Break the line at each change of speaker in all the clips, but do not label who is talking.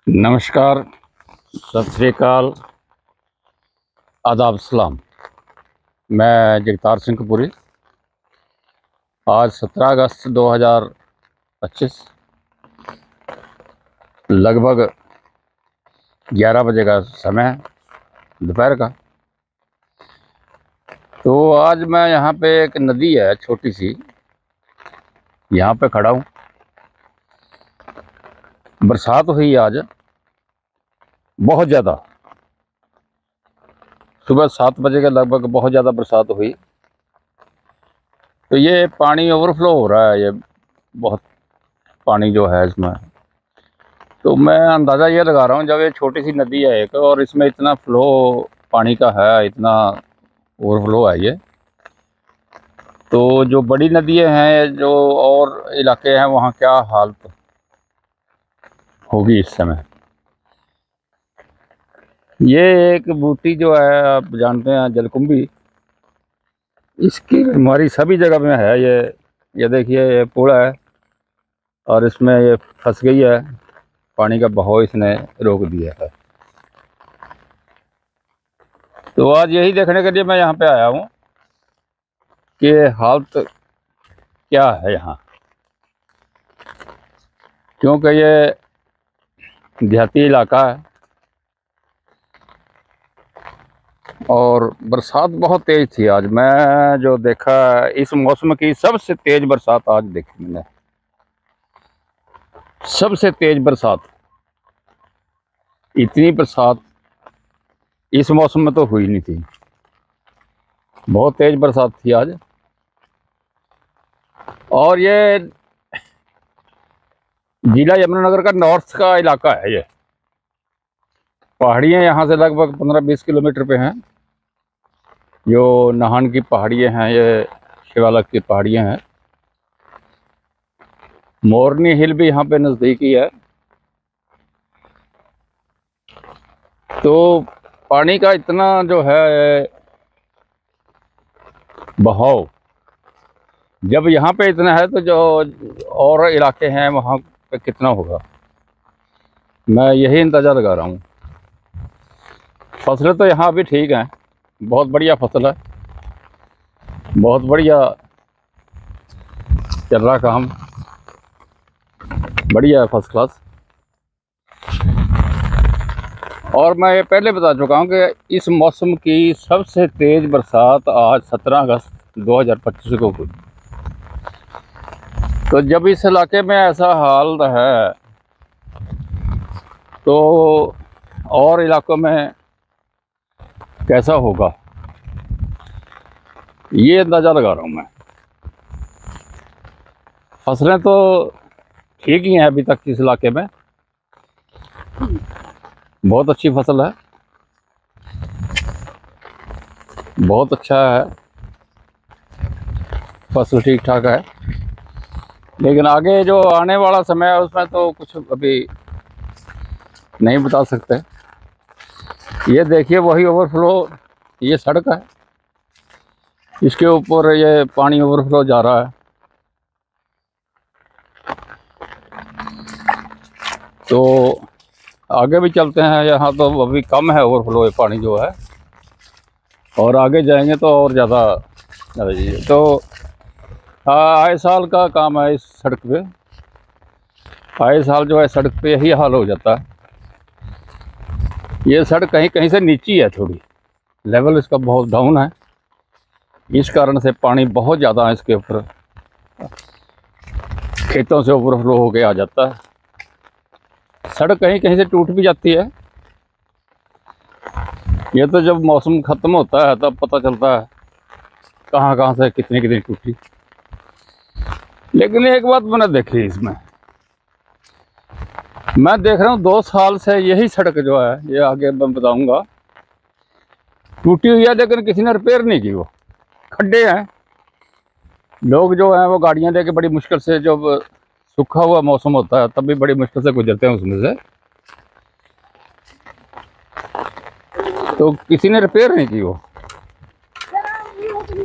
नमस्कार, सत श्री अकाल, आदाब सलाम। मैं जगतार सिंह कपूरी। आज 17 अगस्त 2025 लगभग 11 बजे का समय है, दोपहर का। तो आज मैं यहाँ पे एक नदी है छोटी सी, यहाँ पे खड़ा हूँ। बरसात हुई आज बहुत ज़्यादा, सुबह 7 बजे के लगभग बहुत ज़्यादा बरसात हुई। तो ये पानी ओवरफ्लो हो रहा है, ये बहुत पानी जो है इसमें। तो मैं अंदाज़ा ये लगा रहा हूँ, जब ये छोटी सी नदी है एक और इसमें इतना फ्लो पानी का है, इतना ओवरफ्लो है ये, तो जो बड़ी नदियाँ हैं, जो और इलाके हैं, वहाँ क्या हालत होगी इस समय। ये एक बूटी जो है, आप जानते हैं, जलकुंभी, इसकी बीमारी सभी जगह में है। ये देखिए, ये पुल है और इसमें ये फंस गई है, पानी का बहाव इसने रोक दिया है। तो आज यही देखने के लिए मैं यहाँ पे आया हूँ कि हालत क्या है यहाँ, क्योंकि ये देहाती इलाका है और बरसात बहुत तेज़ थी आज। मैं जो देखा, इस मौसम की सबसे तेज़ बरसात आज देखी मैंने, सबसे तेज़ बरसात। इतनी बरसात इस मौसम में तो हुई नहीं थी, बहुत तेज़ बरसात थी आज। और ये जिला यमुनानगर का नॉर्थ का इलाका है। ये पहाड़ियाँ यहाँ से लगभग 15-20 किलोमीटर पे हैं। जो नाहन की पहाड़ियाँ हैं, ये शिवालक की पहाड़ियाँ हैं। मोरनी हिल भी यहाँ पे नज़दीक ही है। तो पानी का इतना जो है बहाव, जब यहाँ पे इतना है तो जो और इलाके हैं वहाँ पे कितना होगा, मैं यही अंदाज़ा लगा रहा हूँ। फसलें तो यहाँ भी ठीक हैं, बहुत बढ़िया फसल है, बहुत बढ़िया चल रहा काम, बढ़िया है, फर्स्ट क्लास। और मैं ये पहले बता चुका हूँ कि इस मौसम की सबसे तेज़ बरसात आज 17 अगस्त 2025 को हुई। तो जब इस इलाके में ऐसा हाल है तो और इलाकों में कैसा होगा, ये अंदाज़ा लगा रहा हूँ मैं। फसलें तो ठीक ही हैं अभी तक इस इलाके में, बहुत अच्छी फसल है, बहुत अच्छा है, फसल ठीक ठाक है। लेकिन आगे जो आने वाला समय है उसमें तो कुछ अभी नहीं बता सकते। ये देखिए, वही ओवरफ्लो, ये सड़क है, इसके ऊपर ये पानी ओवरफ्लो जा रहा है। तो आगे भी चलते हैं, यहाँ तो अभी कम है ओवरफ्लो, ये पानी जो है, और आगे जाएंगे तो और ज़्यादा। तो आए साल का काम है इस सड़क पे, आए साल जो है सड़क पे यही हाल हो जाता है। ये सड़क कहीं कहीं से नीची है, थोड़ी लेवल इसका बहुत डाउन है, इस कारण से पानी बहुत ज़्यादा इसके ऊपर खेतों से ओवरफ्लो होके आ जाता है। सड़क कहीं कहीं से टूट भी जाती है। ये तो जब मौसम ख़त्म होता है तब पता चलता है कहाँ कहाँ से कितनी कितनी टूटी। लेकिन एक बात मैंने देखी इसमें, मैं देख रहा हूँ 2 साल से यही सड़क जो है, ये आगे मैं बताऊंगा, टूटी हुई है, लेकिन किसी ने रिपेयर नहीं की। वो खड्डे हैं, लोग जो हैं वो गाड़ियां लेके बड़ी मुश्किल से, जब सूखा हुआ मौसम होता है तब भी बड़ी मुश्किल से गुजरते हैं उसमें से, तो किसी ने रिपेयर नहीं की। वो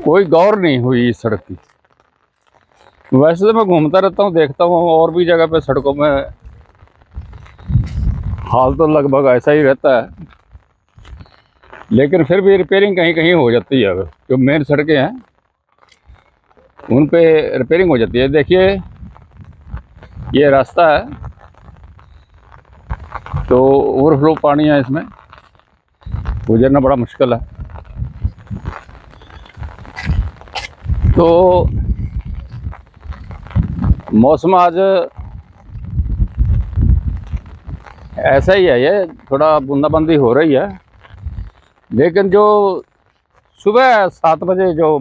कोई गौर नहीं हुई इस सड़क की। वैसे तो मैं घूमता रहता हूँ, देखता हूँ और भी जगह पे सड़कों में हाल तो लगभग ऐसा ही रहता है, लेकिन फिर भी रिपेयरिंग कहीं कहीं हो जाती है। अगर जो मेन सड़कें हैं उन पे रिपेयरिंग हो जाती है। देखिए ये रास्ता है, तो ओवरफ्लो पानी है, इसमें गुजरना बड़ा मुश्किल है। तो मौसम आज ऐसा ही है, ये थोड़ा बूंदाबांदी हो रही है, लेकिन जो सुबह 7 बजे जो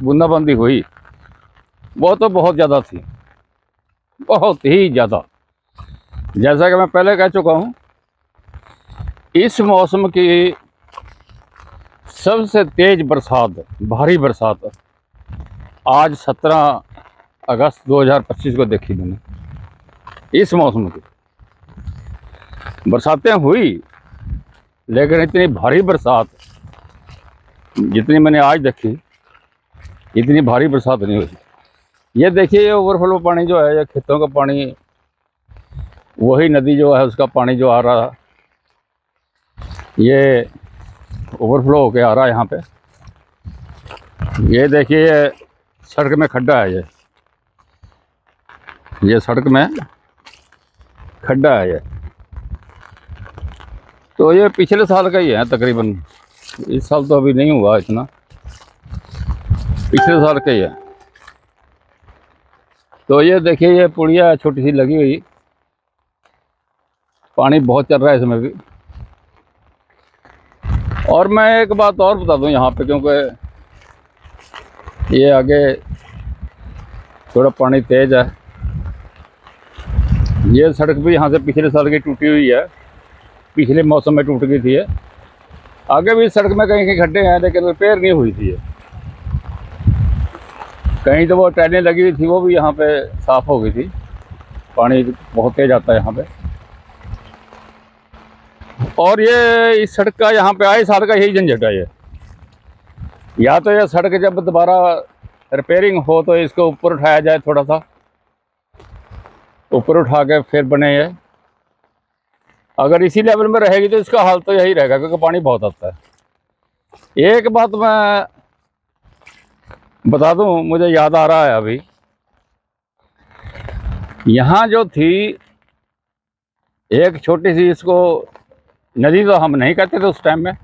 बूंदाबांदी हुई वो तो बहुत ज़्यादा थी, बहुत ही ज़्यादा। जैसा कि मैं पहले कह चुका हूँ, इस मौसम की सबसे तेज़ बरसात, भारी बरसात आज 17 अगस्त 2025 को देखी मैंने। इस मौसम की बरसातें हुई, लेकिन इतनी भारी बरसात जितनी मैंने आज देखी, इतनी भारी बरसात नहीं हुई। ये देखिए ये ओवरफ्लो पानी जो है, ये खेतों का पानी, वही नदी जो है उसका पानी जो आ रहा, ये ओवरफ्लो होके आ रहा है यहाँ पे। ये देखिए ये सड़क में खड्डा है, ये सड़क में खड्डा है। ये तो ये पिछले साल का ही है तकरीबन, इस साल तो अभी नहीं हुआ इतना, पिछले साल का ही है। तो ये देखिए ये पुड़िया छोटी सी लगी हुई, पानी बहुत चल रहा है इसमें भी। और मैं एक बात और बता दूं यहाँ पे, क्योंकि ये आगे थोड़ा पानी तेज है। ये सड़क भी यहाँ से पिछले साल की टूटी हुई है, पिछले मौसम में टूट गई थी ये। आगे भी सड़क में कहीं कहीं खड्डे हैं, लेकिन रिपेयर नहीं हुई थी ये। कहीं तो वो टाइलें लगी हुई थी, वो भी यहाँ पे साफ़ हो गई थी। पानी बहुत तेज आता है यहाँ पे। और ये इस सड़क का यहाँ पे आए साल का यही झंझट है। ये या तो ये सड़क जब दोबारा रिपेयरिंग हो तो इसको ऊपर उठाया जाए, थोड़ा सा ऊपर उठा के फिर बने ये। अगर इसी लेवल में रहेगी तो इसका हाल तो यही रहेगा, क्योंकि पानी बहुत आता है। एक बात मैं बता दूं, मुझे याद आ रहा है अभी, यहाँ जो थी एक छोटी सी, इसको नदी तो हम नहीं कहते थे उस टाइम में,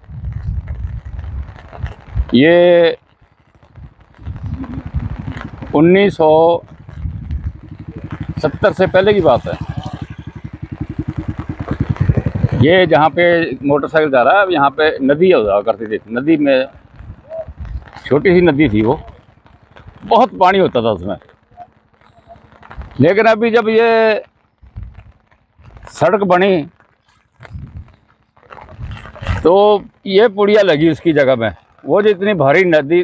ये 1970 से पहले की बात है। ये जहाँ पे मोटरसाइकिल जा रहा है, यहाँ पे नदी हुआ करती थी। नदी में छोटी सी नदी थी, वो बहुत पानी होता था उसमें। लेकिन अभी जब ये सड़क बनी तो ये पुड़िया लगी उसकी जगह में। वो जो इतनी भारी नदी,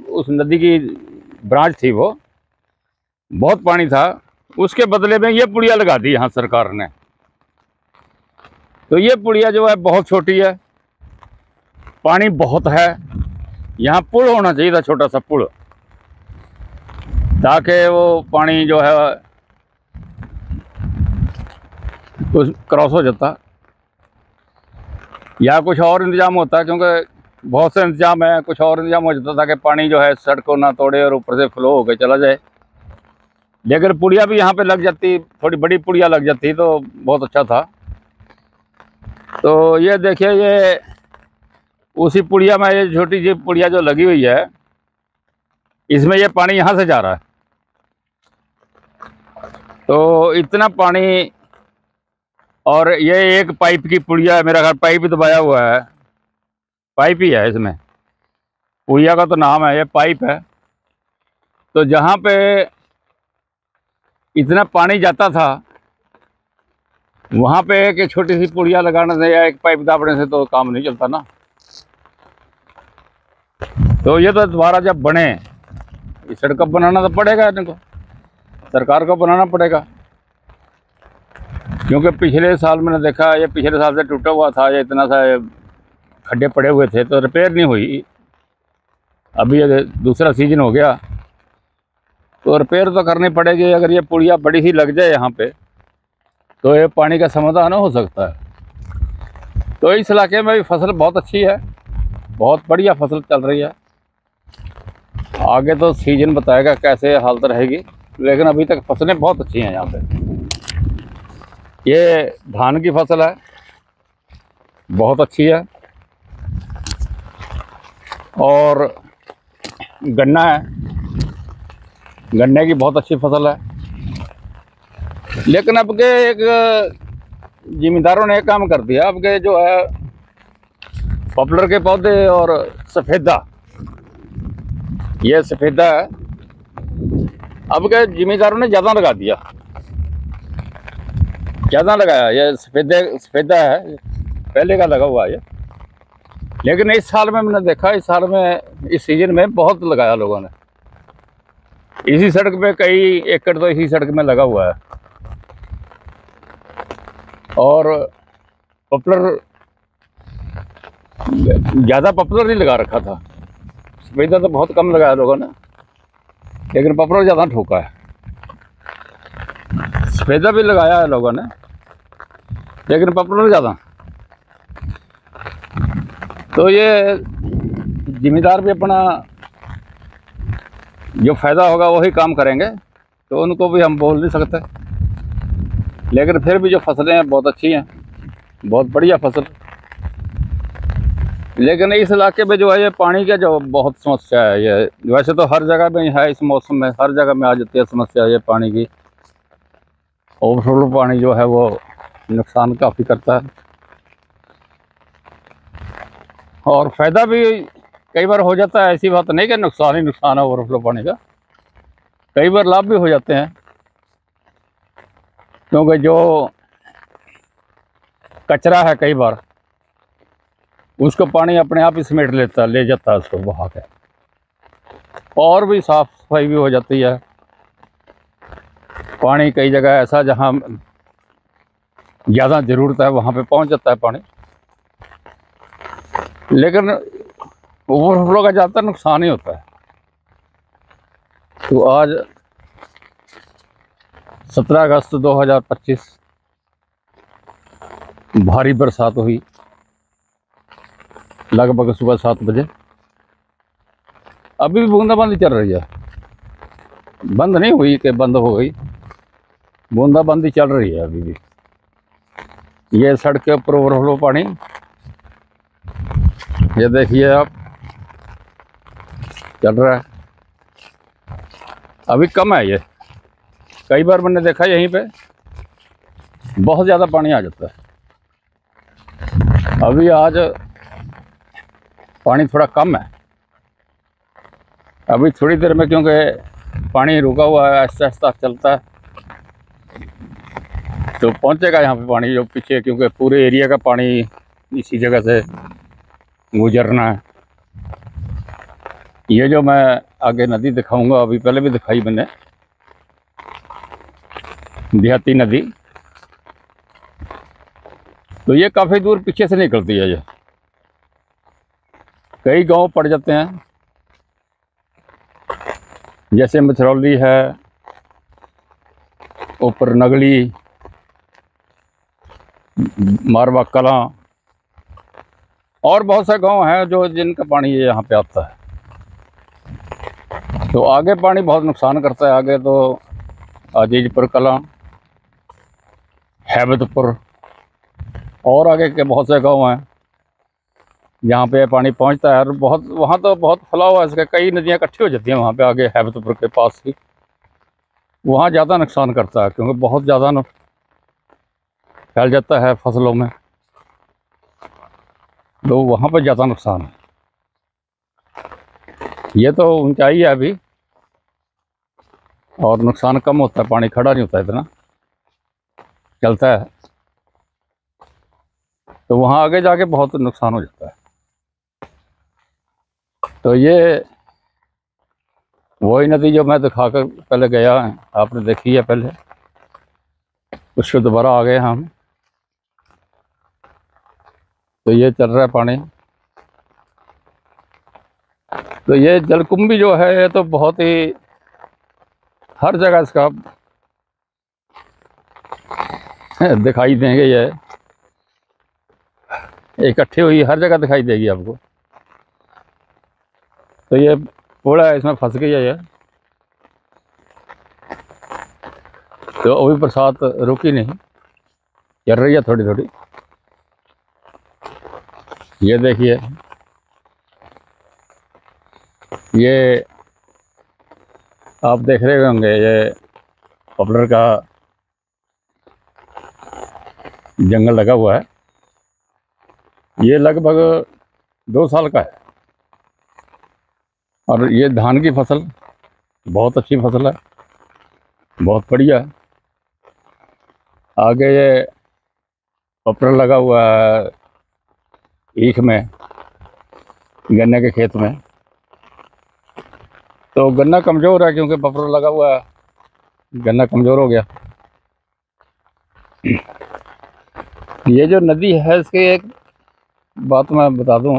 उस नदी की ब्रांच थी, वो बहुत पानी था, उसके बदले में ये पुड़िया लगा दी यहाँ सरकार ने। तो ये पुड़िया जो है बहुत छोटी है, पानी बहुत है। यहाँ पुल होना चाहिए था, छोटा सा पुल, ताकि वो पानी जो है उस क्रॉस हो जाता, या कुछ और इंतज़ाम होता, क्योंकि बहुत से इंतज़ाम है, कुछ और इंतज़ाम हो जाता ताकि पानी जो है सड़क को ना तोड़े और ऊपर से फ्लो होकर चला जाए। लेकिन पुड़िया भी यहाँ पे लग जाती, थोड़ी बड़ी पुड़िया लग जाती तो बहुत अच्छा था। तो ये देखिए ये उसी पुड़िया में, ये छोटी सी पुड़िया जो लगी हुई है, इसमें ये पानी यहाँ से जा रहा है। तो इतना पानी, और ये एक पाइप की पुड़िया है, मेरा ख्याल पाइप दबाया हुआ है, पाइप ही है इसमें, पुड़िया का तो नाम है, ये पाइप है। तो जहाँ पे इतना पानी जाता था, वहाँ पे एक छोटी सी पुड़िया लगाने से या एक पाइप दाबने से तो काम नहीं चलता ना। तो ये तो दोबारा जब बने, इस सड़क बनाना तो पड़ेगा इनको, सरकार को बनाना पड़ेगा। क्योंकि पिछले साल मैंने देखा, ये पिछले साल से टूटा हुआ था, ये इतना सा खड्डे पड़े हुए थे, तो रिपेयर नहीं हुई। अभी ये दूसरा सीजन हो गया तो रिपेयर तो करनी पड़ेगी। अगर ये पुड़िया बड़ी ही लग जाए यहाँ पे, तो ये पानी का समाधान हो सकता है। तो इस इलाके में भी फसल बहुत अच्छी है, बहुत बढ़िया फसल चल रही है। आगे तो सीजन बताएगा कैसे हालत रहेगी, लेकिन अभी तक फसलें बहुत अच्छी हैं यहाँ पे। ये धान की फसल है, बहुत अच्छी है, और गन्ना है, गन्ने की बहुत अच्छी फसल है। लेकिन अब के एक जिम्मेदारों ने एक काम कर दिया, अब के जो है पॉपुलर के पौधे और सफ़ेदा, ये सफ़ेदा है, अब के जिम्मेदारों ने ज़्यादा लगा दिया, ज़्यादा लगाया। ये सफ़ेदा है, पहले का लगा हुआ है ये। लेकिन इस साल में मैंने देखा, इस साल में इस सीजन में बहुत लगाया लोगों ने। इसी सड़क पे कई एकड़ तो इसी सड़क में लगा हुआ है। और पॉपुलर, ज़्यादा पॉपुलर नहीं लगा रखा था, सफ़ेदा तो बहुत कम लगाया लोगों ने, लेकिन पॉपुलर ज़्यादा ठोका है। सफ़ेदा भी लगाया है लोगों ने, लेकिन पॉपुलर ज़्यादा। तो ये जिम्मेदार भी अपना जो फ़ायदा होगा वही काम करेंगे, तो उनको भी हम बोल नहीं सकते। लेकिन फिर भी जो फसलें हैं बहुत अच्छी हैं, बहुत बढ़िया फसल। लेकिन इस इलाके में जो है ये पानी का जो बहुत समस्या है। ये वैसे तो हर जगह में है, इस मौसम में हर जगह में आ जाती है समस्या ये पानी की। ओवरफ्लो पानी जो है वो नुकसान काफ़ी करता है, और फ़ायदा भी कई बार हो जाता है। ऐसी बात नहीं कि नुकसान ही नुकसान है ओवरफ्लो पानी का, कई बार लाभ भी हो जाते हैं, क्योंकि जो कचरा है कई बार उसको पानी अपने आप ही समेट लेता है, ले जाता है उसको बहा के, और भी साफ सफाई भी हो जाती है। पानी कई जगह ऐसा जहाँ ज़्यादा ज़रूरत है वहाँ पे पहुँच जाता है पानी, लेकिन ओवरफ्लो का ज़्यादातर नुकसान ही होता है। तो आज 17 अगस्त 2025 भारी बरसात हुई, लगभग सुबह 7 बजे। अभी भी बूंदाबांदी चल रही है, बंद नहीं हुई कि बंद हो गई, बूंदाबांदी चल रही है अभी भी। ये सड़क के ऊपर ओवरफ्लो पानी, ये देखिए आप, चल रहा है। अभी कम है ये, कई बार मैंने देखा यहीं पे बहुत ज़्यादा पानी आ जाता है। अभी आज पानी थोड़ा कम है, अभी थोड़ी देर में, क्योंकि पानी रुका हुआ है, आहिस्ता आहिस्ता चलता है तो पहुंचेगा यहाँ पे पानी जो पीछे, क्योंकि पूरे एरिया का पानी इसी जगह से गुजरना है। ये जो मैं आगे नदी दिखाऊंगा, अभी पहले भी दिखाई मैंने, देहाती नदी, तो ये काफ़ी दूर पीछे से निकलती है। ये कई गांव पड़ जाते हैं, जैसे मछरौली है, ऊपर नगली, मारवा कलां, और बहुत से गांव हैं जो जिनका पानी यहाँ पे आता है। तो आगे पानी बहुत नुकसान करता है। आगे तो अजीजपुर कलां, हैबतपुर, और आगे के बहुत से गांव हैं जहाँ पे पानी पहुँचता है। और बहुत वहाँ तो बहुत फैलाव है इसका, कई नदियाँ इकट्ठी हो जाती हैं वहाँ पे आगे हैबतपुर के पास ही। वहाँ ज़्यादा नुकसान करता है, क्योंकि बहुत ज़्यादा फैल जाता है फसलों में, तो वहाँ पर ज़्यादा नुकसान है। ये तो ऊंचाई है अभी, और नुकसान कम होता है, पानी खड़ा नहीं होता, इतना चलता है, तो वहाँ आगे जाके बहुत नुकसान हो जाता है। तो ये वही नदी जो मैं दिखाकर पहले गया, आपने देखी है पहले, उससे दोबारा आ गए हम। तो ये चल रहा है पानी। तो ये जलकुंभी जो है ये तो बहुत ही हर जगह इसका दिखाई देंगे। ये इकट्ठी हुई हर जगह दिखाई देगी आपको। तो ये पूरा इसमें फंस गई है ये। तो अभी बरसात रुकी नहीं, चल रही है थोड़ी थोड़ी। ये देखिए, ये आप देख रहे होंगे, ये पॉपुलर का जंगल लगा हुआ है। ये लगभग 2 साल का है और ये धान की फसल बहुत अच्छी फसल है, बहुत बढ़िया है। आगे ये पॉपुलर लगा हुआ है ईख में, गन्ने के खेत में। तो गन्ना कमज़ोर है क्योंकि पॉपुलर लगा हुआ है, गन्ना कमज़ोर हो गया। ये जो नदी है, इसकी एक बात मैं बता दूं,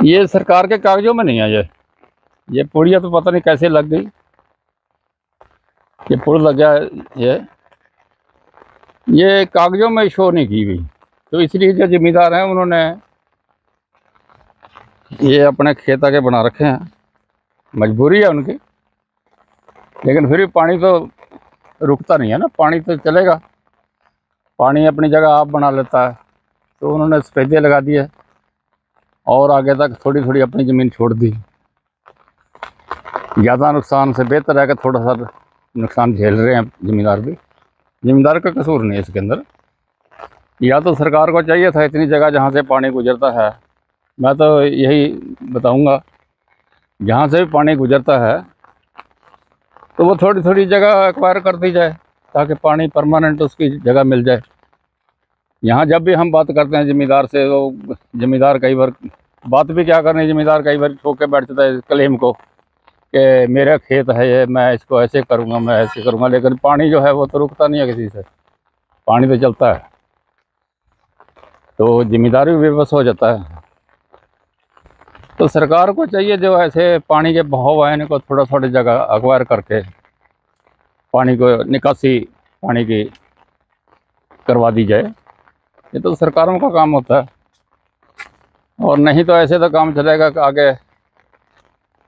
ये सरकार के कागजों में नहीं है। ये पुड़िया तो पता नहीं कैसे लग गई, ये पुल लग गया ये कागजों में शो नहीं की हुई। तो इसलिए जो ज़मींदार हैं उन्होंने ये अपने खेत आगे बना रखे हैं, मजबूरी है उनकी। लेकिन फिर भी पानी तो रुकता नहीं है ना, पानी तो चलेगा, पानी अपनी जगह आप बना लेता है। तो उन्होंने सफेदे लगा दिए और आगे तक थोड़ी थोड़ी अपनी ज़मीन छोड़ दी। ज़्यादा नुकसान से बेहतर है कि थोड़ा सा नुकसान झेल रहे हैं ज़मींदार भी। ज़मींदार का कसूर नहीं है इसके अंदर। या तो सरकार को चाहिए था इतनी जगह जहाँ से पानी गुजरता है, मैं तो यही बताऊंगा, जहाँ से भी पानी गुजरता है तो वो थोड़ी थोड़ी जगह एक्वायर कर दी जाए ताकि पानी परमानेंट उसकी जगह मिल जाए। यहाँ जब भी हम बात करते हैं ज़मींदार से, तो ज़मींदार कई बार बात भी क्या करनी, ज़मींदार कई बार ठोक के बैठ जाता है क्लेम को कि मेरा खेत है ये, मैं इसको ऐसे करूँगा, मैं ऐसे करूँगा। लेकिन पानी जो है वो तो रुकता नहीं है किसी से, पानी तो चलता है। तो ज़मींदार भी बेबस हो जाता है। तो सरकार को चाहिए जो ऐसे पानी के बहाव आए इनको थोड़ा थोड़ी जगह अक्वायर करके पानी को निकासी पानी की करवा दी जाए। ये तो सरकारों का काम होता है। और नहीं तो ऐसे तो काम चलेगा कि आगे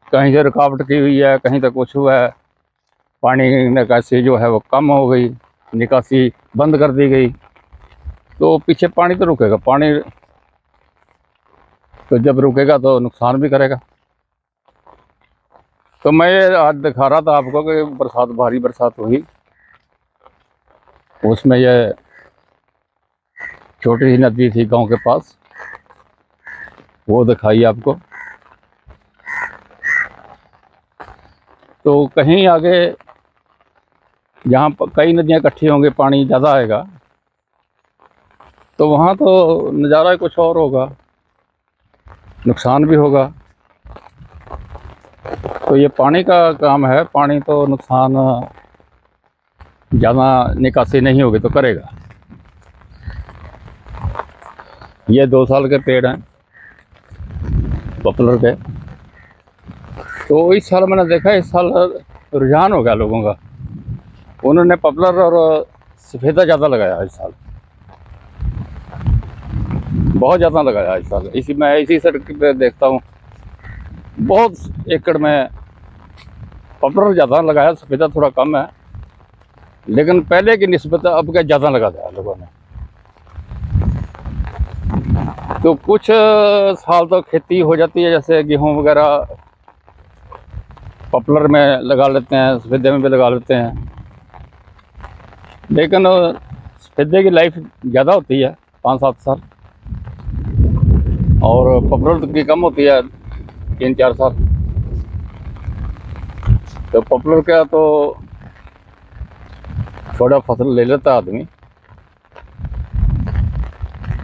कहीं से रुकावट की हुई है, कहीं तो कुछ हुआ है, पानी की निकासी जो है वो कम हो गई, निकासी बंद कर दी गई, तो पीछे पानी तो रुकेगा। पानी तो जब रुकेगा तो नुकसान भी करेगा। तो मैं ये आज दिखा रहा था आपको कि बरसात, भारी बरसात हुई, उसमें ये छोटी सी नदी थी गांव के पास, वो दिखाई आपको। तो कहीं आगे जहाँ कई नदियाँ इकट्ठी होंगी, पानी ज़्यादा आएगा, तो वहाँ तो नज़ारा कुछ और होगा, नुकसान भी होगा। तो ये पानी का काम है, पानी तो नुकसान ज़्यादा निकासी नहीं होगी तो करेगा। ये 2 साल के पेड़ हैं पॉपुलर के। तो इस साल मैंने देखा, इस साल रुझान हो गया लोगों का, उन्होंने पॉपुलर और सफ़ेदा ज़्यादा लगाया इस साल, बहुत ज़्यादा लगाया इस साल। मैं इसी सड़क पे देखता हूँ, बहुत एकड़ में पॉपुलर ज़्यादा लगाया, सफ़ेदा थोड़ा कम है। लेकिन पहले की निस्बत अब क्या ज़्यादा लगा दिया लोगों ने। तो कुछ साल तो खेती हो जाती है, जैसे गेहूँ वगैरह पॉपुलर में लगा लेते हैं, सफ़ेदे में भी लगा लेते हैं। लेकिन सफ़ेदे की लाइफ ज़्यादा होती है, 5-7 साल, और पॉपुलर की कम होती है, 3-4 साल। तो पॉपुलर का तो थोड़ा फसल ले लेता आदमी,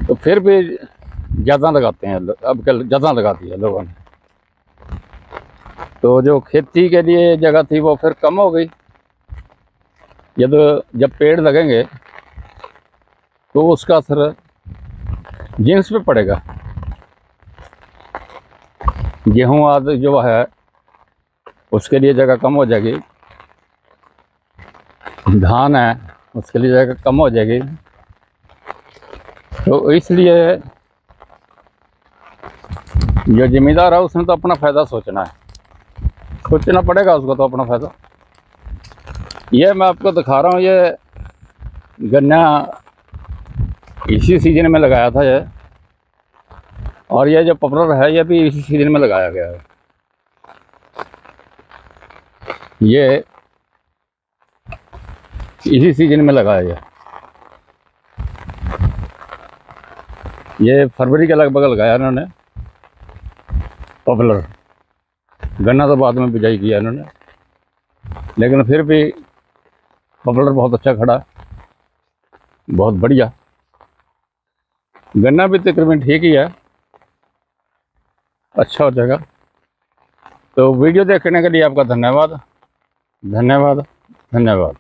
तो फिर भी ज़्यादा लगाते हैं। अब कल ज़्यादा लगा दिया लोगों ने, तो जो खेती के लिए जगह थी वो फिर कम हो गई। जब पेड़ लगेंगे तो उसका असर जीन्स पे पड़ेगा। गेहूँ आदि जो है उसके लिए जगह कम हो जाएगी, धान है उसके लिए जगह कम हो जाएगी। तो इसलिए जो जिम्मेदार है उसने तो अपना फ़ायदा सोचना है, सोचना पड़ेगा उसको तो अपना फ़ायदा। ये मैं आपको दिखा रहा हूँ, ये गन्ना इसी सीजन में लगाया था ये, और ये जो पॉपुलर है ये भी इसी सीजन में लगाया गया है। ये इसी सीजन में लगाया है, ये फरवरी के लगभग लगाया इन्होंने पॉपुलर। गन्ना तो बाद में बिजाई किया इन्होंने, लेकिन फिर भी पॉपुलर बहुत अच्छा खड़ा, बहुत बढ़िया। गन्ना भी तकरीबन ठीक ही है, अच्छा हो जाएगा। तो वीडियो देखने के लिए आपका धन्यवाद, धन्यवाद, धन्यवाद।